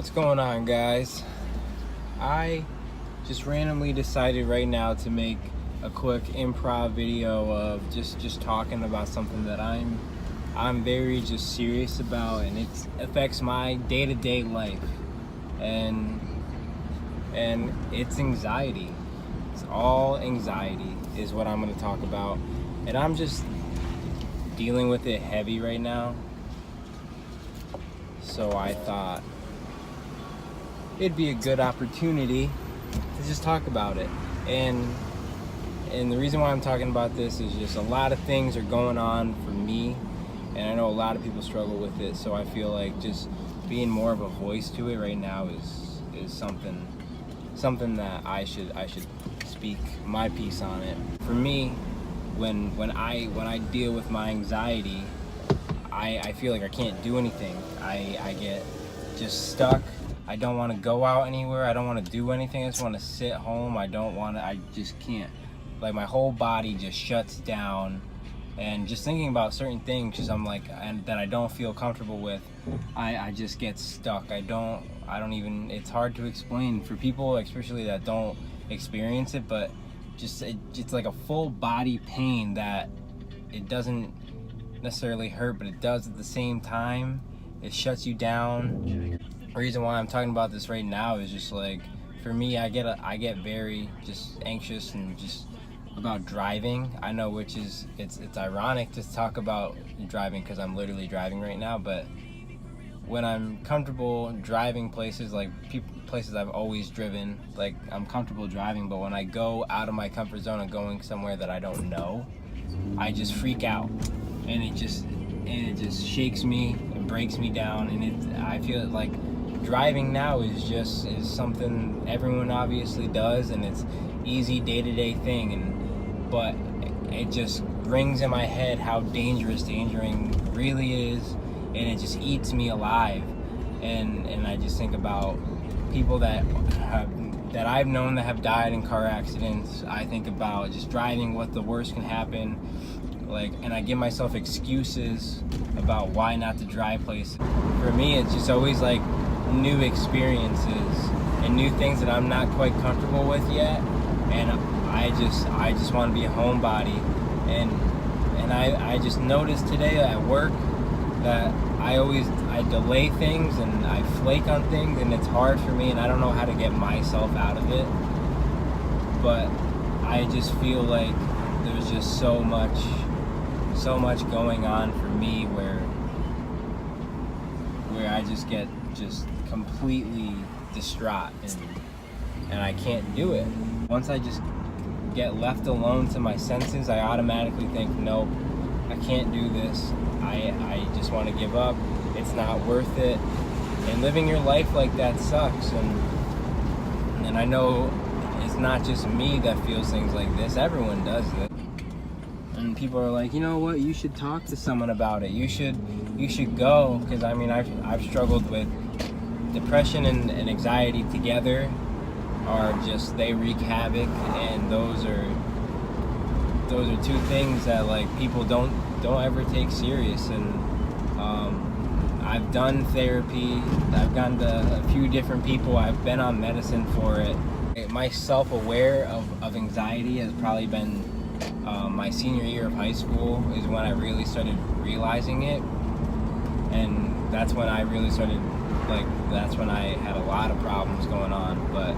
What's going on, guys? I just randomly decided right now to make a quick improv video of just talking about something that I'm very just serious about, and it affects my day-to-day life, and it's anxiety. It's all anxiety is what I'm going to talk about, and I'm just dealing with it heavy right now. So I thought it'd be a good opportunity to just talk about it. And the reason why I'm talking about this is just a lot of things are going on for me, and I know a lot of people struggle with it. So I feel like just being more of a voice to it right now is something that I should speak my piece on it. For me, when I deal with my anxiety, I feel like I can't do anything. I get just stuck. I don't want to go out anywhere. I don't want to do anything. I just want to sit home. I just can't. Like, my whole body just shuts down, and just thinking about certain things, because I'm like, and that I don't feel comfortable with, I just get stuck. I don't even, it's hard to explain for people, especially that don't experience it, but it's like a full body pain that it doesn't necessarily hurt, but it does at the same time. It shuts you down. The reason why I'm talking about this right now is just like, for me, I get very just anxious and just about driving. I know, which is it's ironic to talk about driving because I'm literally driving right now, but when I'm comfortable driving places, like places I've always driven, like I'm comfortable driving, but when I go out of my comfort zone and going somewhere that I don't know, I just freak out, and it just shakes me and breaks me down, and I feel like driving now is something everyone obviously does, and it's easy day-to-day thing, but it just rings in my head how dangerous driving really is, and it just eats me alive. And I just think about people that I've known that have died in car accidents. I think about just driving, what the worst can happen, and I give myself excuses about why not to drive places. For me, it's just always like new experiences and new things that I'm not quite comfortable with yet, and I just want to be a homebody. And I just noticed today at work that I delay things and I flake on things, and it's hard for me, and I don't know how to get myself out of it. But I just feel like there's just so much going on for me where I just get completely distraught, and I can't do it. Once I just get left alone to my senses, I automatically think, nope, I can't do this. I just want to give up. It's not worth it. And living your life like that sucks. And I know it's not just me that feels things like this. Everyone does it. And people are like, you know what? You should talk to someone about it. You should go, because I mean, I've struggled with depression and anxiety together. They wreak havoc, and those are two things that like people don't ever take serious. And I've done therapy. I've gone to a few different people. I've been on medicine for it. My self-aware of anxiety has probably been my senior year of high school is when I really started realizing it, and that's when I really started, that's when I had a lot of problems going on. But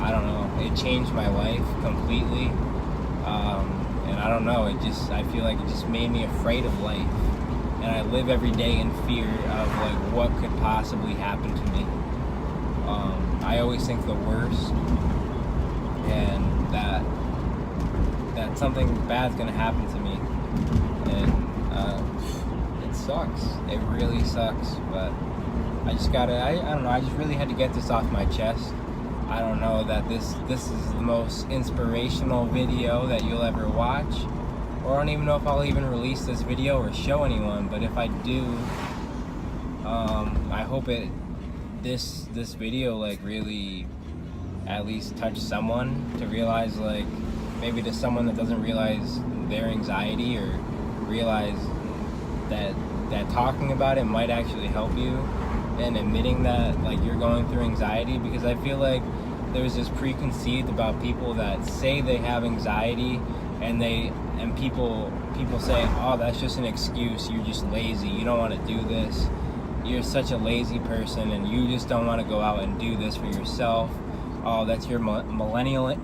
I don't know, it changed my life completely, and I don't know, I feel like it just made me afraid of life, and I live every day in fear of what could possibly happen to me. I always think the worst, and that something bad's gonna happen to me, and it sucks. It really sucks, but I don't know, I just really had to get this off my chest. I don't know that this is the most inspirational video that you'll ever watch, or I don't even know if I'll even release this video or show anyone, but if I do, I hope this video really at least touch someone to realize, maybe to someone that doesn't realize their anxiety, or realize that talking about it might actually help you. and admitting that like you're going through anxiety, because I feel like there's this preconceived about people that say they have anxiety, and people say, oh, that's just an excuse, you're just lazy, you don't want to do this, you're such a lazy person and you just don't want to go out and do this for yourself. Oh, that's your millennial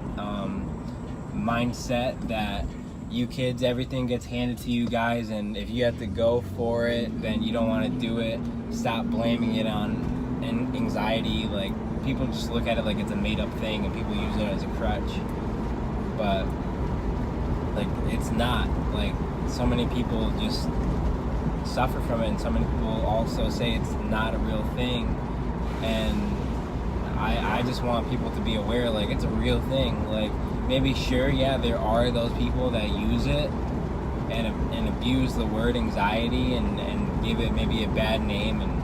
mindset that you kids, everything gets handed to you guys, and if you have to go for it, then you don't want to do it. Stop blaming it on anxiety. Like, people just look at it like it's a made-up thing, and people use it as a crutch. But like, it's not. Like, so many people just suffer from it, and so many people also say it's not a real thing. And I just want people to be aware, like, it's a real thing. Like, maybe, sure, yeah, there are those people that use it and abuse the word anxiety and give it maybe a bad name, and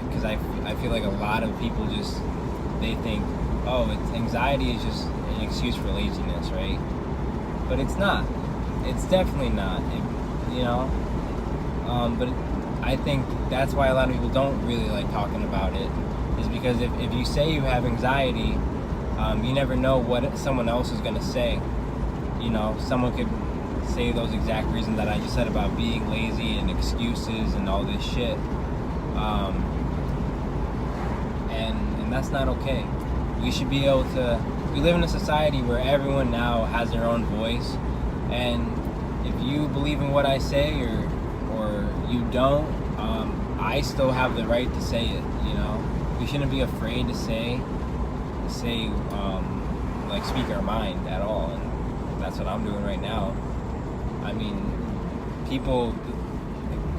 because I feel like a lot of people just, they think, oh, anxiety is just an excuse for laziness, right? But it's not. It's definitely not. But I think that's why a lot of people don't really like talking about it, is because if you say you have anxiety, you never know what someone else is going to say. Someone could say those exact reasons that I just said about being lazy and excuses and all this shit. And that's not okay. We should be able to, we live in a society where everyone now has their own voice, and if you believe in what I say or you don't, I still have the right to say it. We shouldn't be afraid to say like, speak our mind at all, and that's what I'm doing right now. I mean, people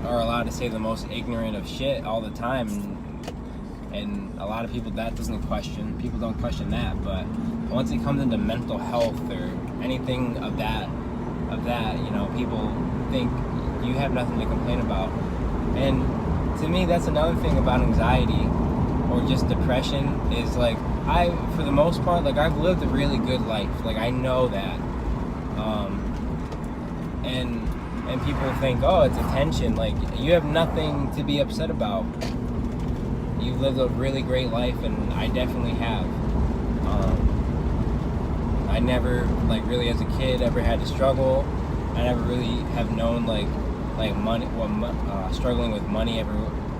are allowed to say the most ignorant of shit all the time, and a lot of people, that doesn't question, people don't question that. But once it comes into mental health or anything of that, people think you have nothing to complain about. And to me, that's another thing about anxiety or just depression, is like, for the most part, like, I've lived a really good life. Like, I know that. And people think, oh, it's attention. Like, you have nothing to be upset about. You've lived a really great life, and I definitely have. I never, like, really as a kid ever had to struggle. I never really have known like money, struggling with money ever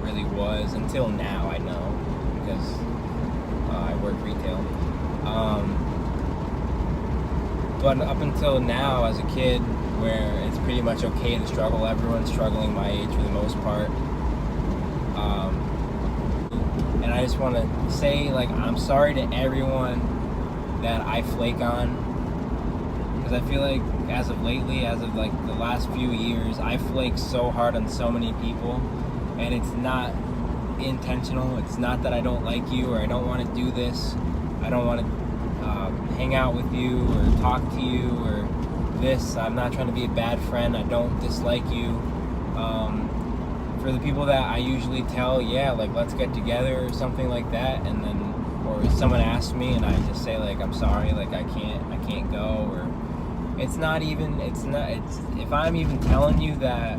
really was, until now. I know, because I work retail. But up until now, as a kid, where it's pretty much okay to struggle, everyone's struggling my age for the most part. And I just want to say, like, I'm sorry to everyone that I flake on, because I feel like as of lately, as of like the last few years, I flake so hard on so many people, and it's not intentional. It's not that I don't like you or I don't want to do this. I don't want to hang out with you or talk to you or this. I'm not trying to be a bad friend. I don't dislike you. For the people that I usually tell, yeah, like, let's get together or something like that, and then, or someone asks me and I just say, like, I'm sorry, like, I can't go, or if I'm even telling you that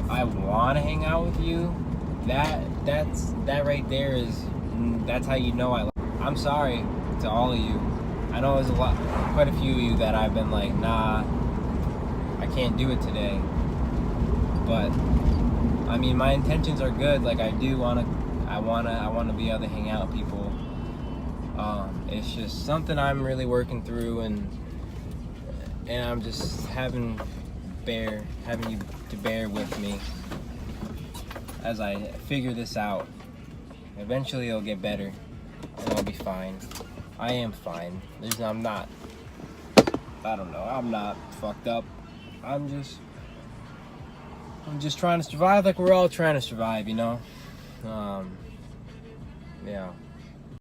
I want to hang out with you, that right there that's how you know I like. I'm sorry to all of you. I know there's quite a few of you that I've been like, nah, I can't do it today. But I mean, my intentions are good. Like, I want to be able to hang out with people. It's just something I'm really working through, and I'm just having you to bear with me as I figure this out. Eventually it'll get better, and I'll be fine. I am fine. I'm not fucked up. I'm just trying to survive, like we're all trying to survive, Yeah.